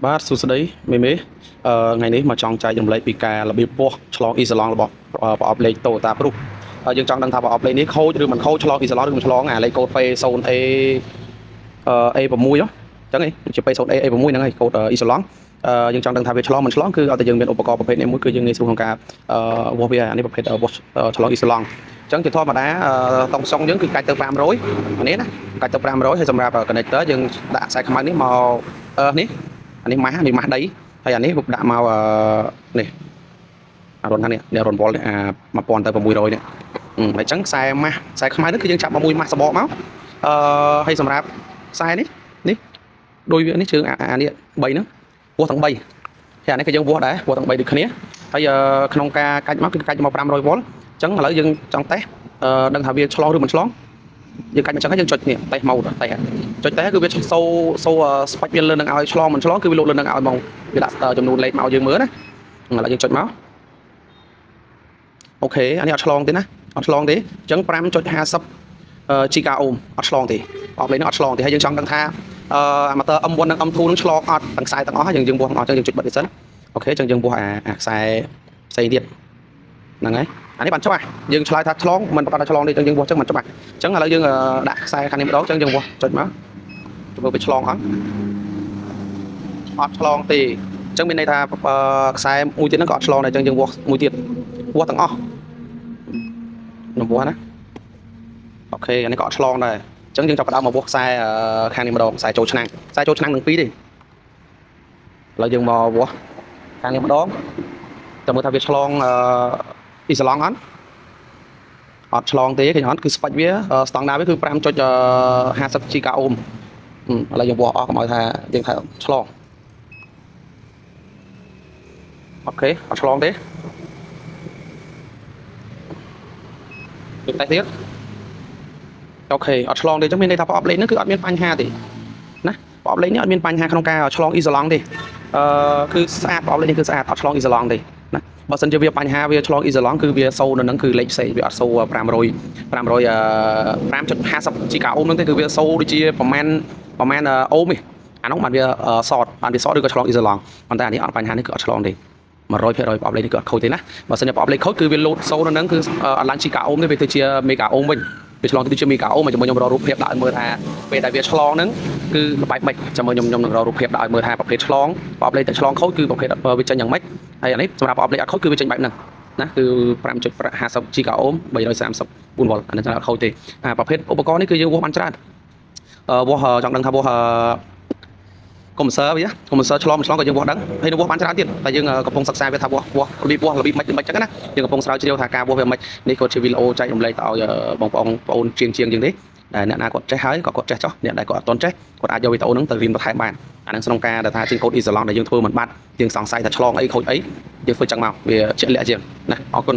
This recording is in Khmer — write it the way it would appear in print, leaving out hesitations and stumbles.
បាទសួស្តីមេមេថ្ងៃនេះមកចង់ចែករំលែកពីការរបៀបពោះឆ្លងអ៊ីសាឡង់របស់ប្រអប់លេខ Toyota Prius យើងចង់ដឹងថាប្រអប់លេខនេះខូចឬមិនខូចឆ្លងអ៊ីសាឡង់ឬមិនឆ្លងអាលេខកូដ P0A A6 ហ៎ចឹងឯងជា P0A A6 ហ្នឹងហើយកូដអ៊ីសាឡង់យើងចង់ដឹងថាវាឆ្លងមិនឆ្លងគឺឲ្យតែយើងមានឧបករណ៍ប្រភេទនេះមួយគឺយើងងាយស្រួលក្នុងការវាស់វាអានេះប្រភេទវាស់ឆ្លងអ៊ីសាឡង់ចឹងជាធម្មតាតង់សុងយើងគឺកាច់ទៅ500នេះណាកាច់ទៅ500ហើយសម្រាប់ connector យើងដាក់ខ្សែខ្មៅនេះមកនេះអានេះម៉ាស់ដីហើយអានេះដាក់មកនេះអារុនហ្នឹងនេះរុនវ៉ុលនេះអា1000ទៅ600នេះហើយចឹងខ្សែម៉ាស់ខ្សែខ្មៅនេះគឺយើងចាប់មកមួយម៉ាស់សបកមកហើយសម្រាប់ខ្សែនេះដូចវានេះជើងអានេះ3ហ្នឹងវាស់ទាំង3ហើយអានេះក៏យើងវាស់ដែរវាស់ទាំង3ដូចគ្នាហើយក្នុងការកាច់មកគឺកាច់មក500វ៉ុលចឹងឥឡូវយើងចង់តេស្តដឹងថាវាឆ្លងឬមិនឆ្លងយើងកាច់មកចឹងហើយយើងចុចនេះតេស្តមកតេស្តចុចតេស្តគឺវាសូស្បាច់វាលើនឹងឲ្យឆ្លងមិនឆ្លងគឺវាលោកលើនឹងឲ្យមកវាដាក់ចំនួនលេខមកយើងមើលណាឥឡូវយើងចុចមកអូខេអានេះអត់ឆ្លងទេណាអត់ឆ្លងទេអញ្ចឹង 5.50 giga ohm អត់ឆ្លងទេប្រអប់លេខនេះអត់ឆ្លងទេហើយយើងចង់ដឹងថាmotor M1 និង M2 នឹងឆ្លងអត់ទាំងខ្សែទាំងអស់ហើយយើងវាស់ទាំងអស់អញ្ចឹងយើងចុចបិទវាសិនអូខេអញ្ចឹងយើងវាស់អាខ្សែផ្សេងទៀតហ្នឹងហើយអានេះបានច្បាស់យើងឆ្លើយថាឆ្លងមិនប្រកាសថាឆ្លងទេអញ្ចឹងយើងវាស់អញ្ចឹងមិនច្បាស់អញ្ចឹងឥឡូវយើងដាក់ខ្សែខាងនេះម្ដងអញ្ចឹងយើងវាស់ចុចមកមើលវាឆ្លងអត់ឆ្លងទេអញ្ចឹងមានន័យថាខ្សែមួយទៀតហ្នឹងក៏អត់ឆ្លងដែរអញ្ចឹងយើងវាស់មួយទៀតវាស់ទាំងអស់ខ្ញុំវាស់ណាអូខេអានេះក៏អត់ឆ្លងដែរអញ្ចឹងយើងចាប់ផ្ដើមមកវាស់ខ្សែខាងនេះម្ដងខ្សែចូលឆ្នាំងនឹង2ទេឥឡូវយើងមកវាស់ខាងនេះម្ដងតើមើលថាវាឆ្លងអ៊ីសាឡង់អត់ឆ្លងទេឃើញអត់គឺស្បាច់វាស្តង់ដារវាគឺ 5.50 giga ohm ឥឡូវយើងវាស់អស់កុំឲ្យថាយើងថាឆ្លងអូខេអត់ឆ្លងទេយើងតេស្តទៀតអូខេអត់ឆ្លងទេអញ្ចឹងមានន័យថាប្រអប់លេខហ្នឹងគឺអត់មានបញ្ហាទេណាប្រអប់លេខនេះអត់មានបញ្ហាក្នុងការឆ្លងអ៊ីសាឡង់ទេគឺស្អាតប្រអប់លេខនេះគឺស្អាតអត់ឆ្លងអ៊ីសាឡង់ទេណាបើសិនជាវាបញ្ហាវាឆ្លងអ៊ីសាឡង់គឺវាសូនៅហ្នឹងគឺលេខផ្សេងវាអត់សូ550 giga ohm ហ្នឹងទេគឺវាសូដូចជាប្រមាណអូមទេអានោះបានវាសតឬក៏ឆ្លងអ៊ីសាឡង់ប៉ុន្តែអានេះអត់បញ្ហានេះគឺអត់ឆ្លងទេ100%ប្រអប់លេខនេះគឺអត់ខូចទេណាបើសិនជាប្រអប់លេខខូចគឺវាលោតសូនៅហ្នឹងគឺអត់ឡើង giga ohm ទេវាទៅជា mega ohm វិញវាឆ្លងទៅជា mega ohm មកខ្ញុំរករូបភាពដាក់ឲ្យមើលថាពេលដែលវាឆ្លងហ្នឹងគឺល្បែងម៉េចចាំមើលខ្ញុំនឹងរករូបភាពដាក់ឲ្យមើលថាប្រភេទឆ្លងប្រអប់លេខតែឆ្លងខូចគឺប្រភេទវាចេញយ៉ាងម៉េចហើយអានេះសម្រាប់ប្រអប់លេខអត់ខូចគឺវាចេញបែបហ្នឹងណាគឺ 5.50 giga ohm 334វ៉ុលអានេះអត់ខូចទេប្រភេទឧបករណ៍នេះគឺយើងវាស់បានច្រើនវាស់ចង់ដឹងថាវាស់កុំព្យូទ័រវាកុំព្យូទ័រឆ្លងក៏យើងវាស់ដឹងហើយនឹងវាស់បានច្រើនទៀតតែយើងកំពុងសិក្សាវាថាវាស់របៀបម៉េចចឹងណាយើងកំពុងស្រាវជ្រាវថាការវាស់វាម៉េចនេះគាត់ជាវីដេអូចែករំលែកទៅឲ្យបងប្អូនជាងយើងទេដែលអ្នកណាគាត់ចេះហើយក៏គាត់ចេះចោះអ្នកដែលគាត់អត់ទាន់ចេះគាត់អាចយកវីដេអូហ្នឹងទៅរៀនបន្ថែមបានអាហ្នឹងក្នុងការដែលថាជាងកូដអ៊ីសាឡង់ដែលយើងធ្វើមិនបាត់យើងសង្ស័យថាឆ្លងអីខូចអីយើងធ្វើចឹងមកវាជាក់លាក់ជាងណាអរគុណ